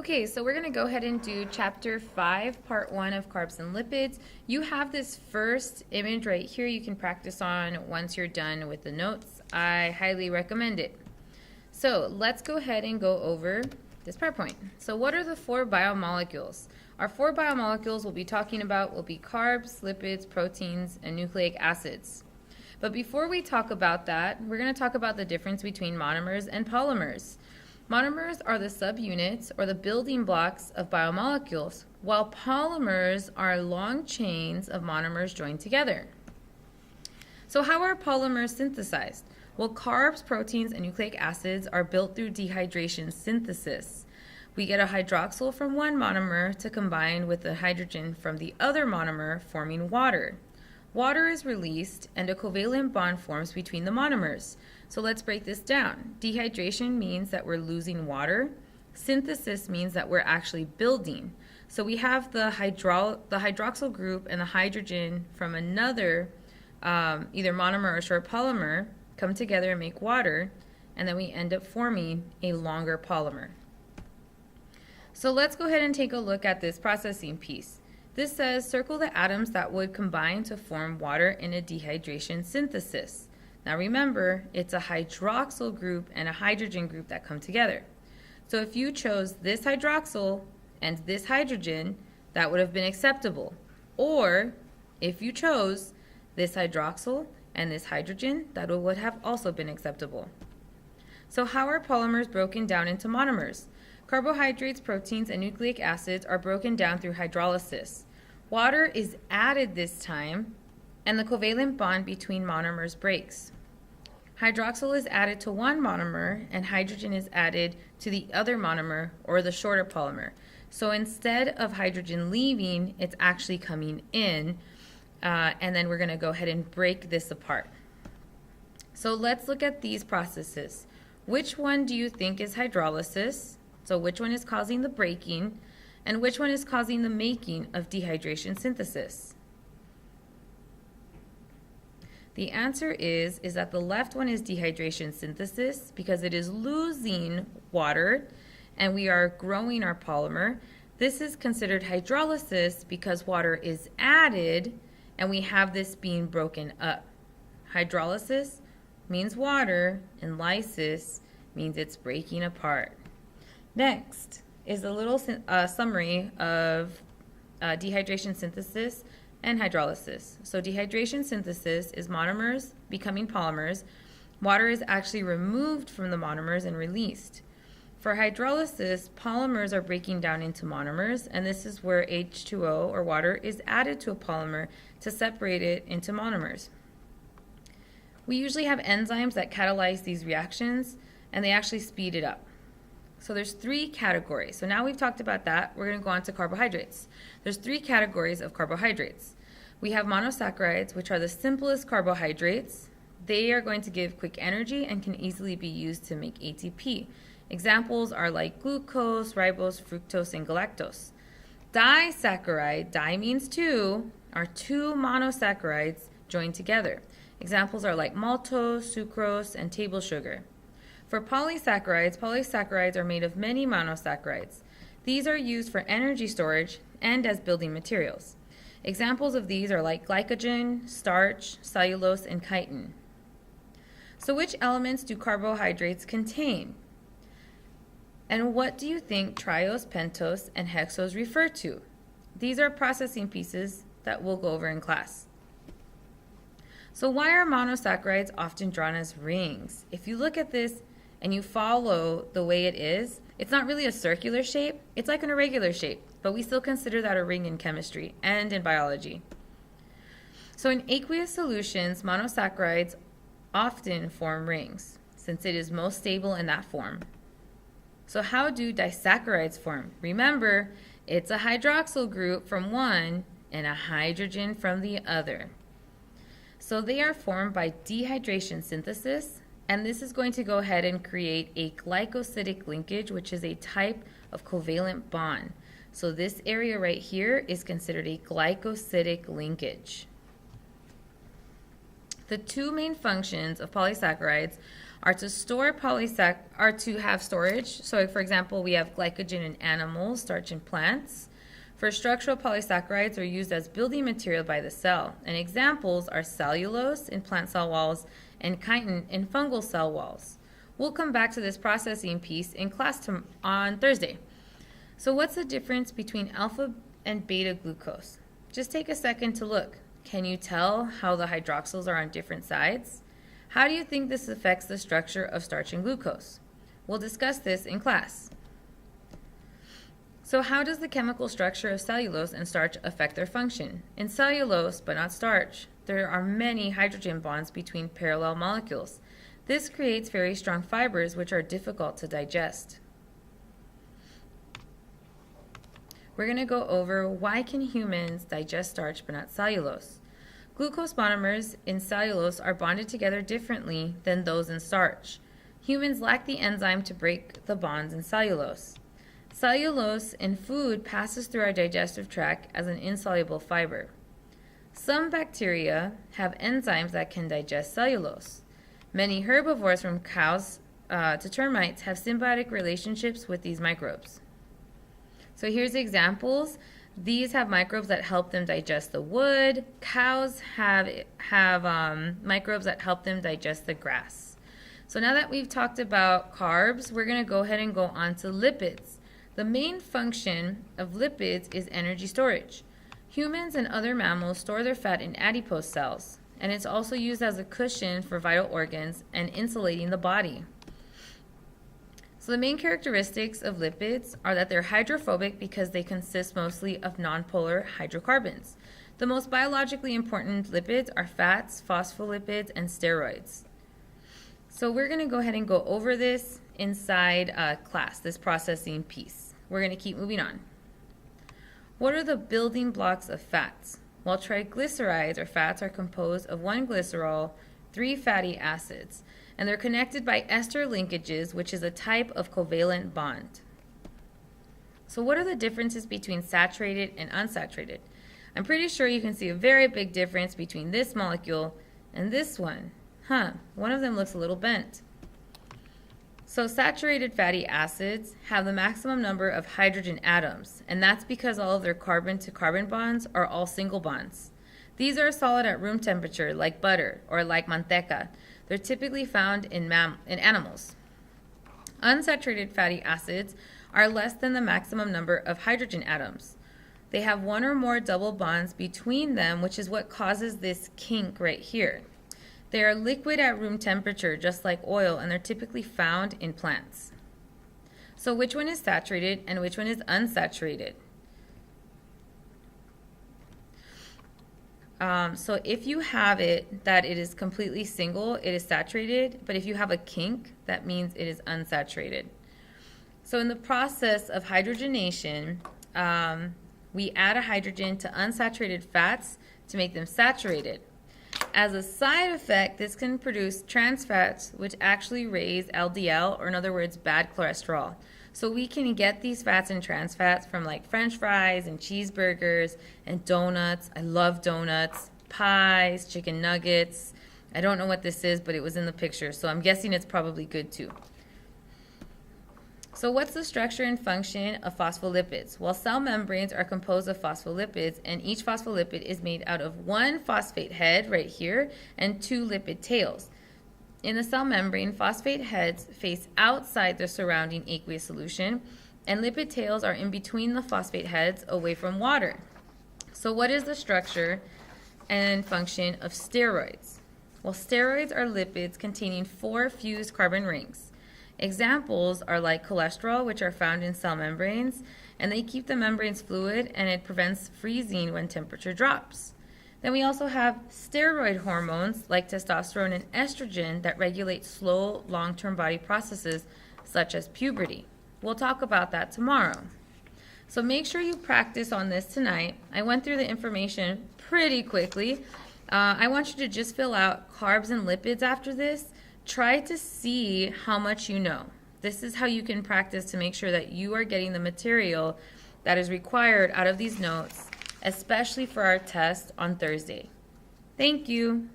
Okay, so we're going to go ahead and do Chapter 5, Part 1 of Carbs and Lipids. You have this first image right here you can practice on once you're done with the notes. I highly recommend it. So let's go ahead and go over this PowerPoint. So what are the four biomolecules? Our four biomolecules we'll be talking about will be carbs, lipids, proteins, and nucleic acids. But before we talk about that, we're going to talk about the difference between monomers and polymers. Monomers are the subunits or the building blocks of biomolecules, while polymers are long chains of monomers joined together. So how are polymers synthesized? Well, carbs, proteins, and nucleic acids are built through dehydration synthesis. We get a hydroxyl from one monomer to combine with the hydrogen from the other monomer, forming water. Water is released and a covalent bond forms between the monomers. So let's break this down. Dehydration means that we're losing water. Synthesis means that we're actually building. So we have the hydroxyl group and the hydrogen from another either monomer or short polymer come together and make water, and then we end up forming a longer polymer. So let's go ahead and take a look at this processing piece. This says circle the atoms that would combine to form water in a dehydration synthesis. Now remember, it's a hydroxyl group and a hydrogen group that come together. So if you chose this hydroxyl and this hydrogen, that would have been acceptable. Or if you chose this hydroxyl and this hydrogen, that would have also been acceptable. So how are polymers broken down into monomers? Carbohydrates, proteins, and nucleic acids are broken down through hydrolysis. Water is added this time, and the covalent bond between monomers breaks. Hydroxyl is added to one monomer, and hydrogen is added to the other monomer, or the shorter polymer. So instead of hydrogen leaving, it's actually coming in, and then we're going to go ahead and break this apart. So let's look at these processes. Which one do you think is hydrolysis? So which one is causing the breaking, and which one is causing the making of dehydration synthesis? The answer is that the left one is dehydration synthesis because it is losing water and we are growing our polymer. This is considered hydrolysis because water is added and we have this being broken up. Hydrolysis means water and lysis means it's breaking apart. Next is a little summary of dehydration synthesis and hydrolysis. So dehydration synthesis is monomers becoming polymers. Water is actually removed from the monomers and released. For hydrolysis, polymers are breaking down into monomers, and this is where H2O, or water, is added to a polymer to separate it into monomers. We usually have enzymes that catalyze these reactions, and they actually speed it up. So there's three categories. So now we've talked about that, we're going to go on to carbohydrates. There's three categories of carbohydrates. We have monosaccharides, which are the simplest carbohydrates. They are going to give quick energy and can easily be used to make ATP. Examples are like glucose, ribose, fructose, and galactose. Disaccharide, di means two, are two monosaccharides joined together. Examples are like maltose, sucrose, and table sugar. For polysaccharides are made of many monosaccharides. These are used for energy storage and as building materials. Examples of these are like glycogen, starch, cellulose, and chitin. So which elements do carbohydrates contain? And what do you think triose, pentose, and hexose refer to? These are processing pieces that we'll go over in class. So why are monosaccharides often drawn as rings? If you look at this and you follow the way it is, it's not really a circular shape, it's like an irregular shape, but we still consider that a ring in chemistry and in biology. So in aqueous solutions, monosaccharides often form rings, since it is most stable in that form. So how do disaccharides form? Remember, it's a hydroxyl group from one and a hydrogen from the other. So they are formed by dehydration synthesis, and this is going to go ahead and create a glycosidic linkage, which is a type of covalent bond. So this area right here is considered a glycosidic linkage. The two main functions of polysaccharides are to have storage. So for example, we have glycogen in animals, starch in plants. For structural polysaccharides are used as building material by the cell. And examples are cellulose in plant cell walls and chitin in fungal cell walls. We'll come back to this processing piece in class on Thursday. So what's the difference between alpha and beta glucose? Just take a second to look. Can you tell how the hydroxyls are on different sides? How do you think this affects the structure of starch and glucose? We'll discuss this in class. So how does the chemical structure of cellulose and starch affect their function? In cellulose, but not starch, there are many hydrogen bonds between parallel molecules. This creates very strong fibers which are difficult to digest. We're going to go over why can humans digest starch but not cellulose. Glucose monomers in cellulose are bonded together differently than those in starch. Humans lack the enzyme to break the bonds in cellulose. Cellulose in food passes through our digestive tract as an insoluble fiber. Some bacteria have enzymes that can digest cellulose. Many herbivores from cows to termites have symbiotic relationships with these microbes. So here's examples. These have microbes that help them digest the wood. Cows have microbes that help them digest the grass. So now that we've talked about carbs, we're going to go ahead and go on to lipids. The main function of lipids is energy storage. Humans and other mammals store their fat in adipose cells, and it's also used as a cushion for vital organs and insulating the body. So the main characteristics of lipids are that they're hydrophobic because they consist mostly of nonpolar hydrocarbons. The most biologically important lipids are fats, phospholipids, and steroids. So we're going to go ahead and go over this inside class, this processing piece. We're going to keep moving on. What are the building blocks of fats? Well, triglycerides or fats are composed of one glycerol, 3 fatty acids, and they're connected by ester linkages, which is a type of covalent bond. So what are the differences between saturated and unsaturated? I'm pretty sure you can see a very big difference between this molecule and this one. One of them looks a little bent. So saturated fatty acids have the maximum number of hydrogen atoms, and that's because all of their carbon-to-carbon bonds are all single bonds. These are solid at room temperature, like butter or like manteca. They're typically found in animals. Unsaturated fatty acids are less than the maximum number of hydrogen atoms. They have one or more double bonds between them, which is what causes this kink right here. They are liquid at room temperature, just like oil, and they're typically found in plants. So which one is saturated and which one is unsaturated? So if you have it that it is completely single, it is saturated, but if you have a kink, that means it is unsaturated. So in the process of hydrogenation, we add a hydrogen to unsaturated fats to make them saturated. As a side effect, this can produce trans fats, which actually raise LDL, or in other words, bad cholesterol. So we can get these fats and trans fats from like French fries and cheeseburgers and donuts. I love donuts, pies, chicken nuggets. I don't know what this is, but it was in the picture, so I'm guessing it's probably good too. So what's the structure and function of phospholipids? Well, cell membranes are composed of phospholipids, and each phospholipid is made out of one phosphate head right here and 2 lipid tails. In the cell membrane, phosphate heads face outside the surrounding aqueous solution, and lipid tails are in between the phosphate heads away from water. So what is the structure and function of steroids? Well, steroids are lipids containing 4 fused carbon rings. Examples are like cholesterol, which are found in cell membranes, and they keep the membranes fluid, and it prevents freezing when temperature drops. Then we also have steroid hormones like testosterone and estrogen that regulate slow, long-term body processes such as puberty. We'll talk about that tomorrow. So make sure you practice on this tonight. I went through the information pretty quickly. I want you to just fill out carbs and lipids after this. Try to see how much you know. This is how you can practice to make sure that you are getting the material that is required out of these notes, especially for our test on Thursday. Thank you.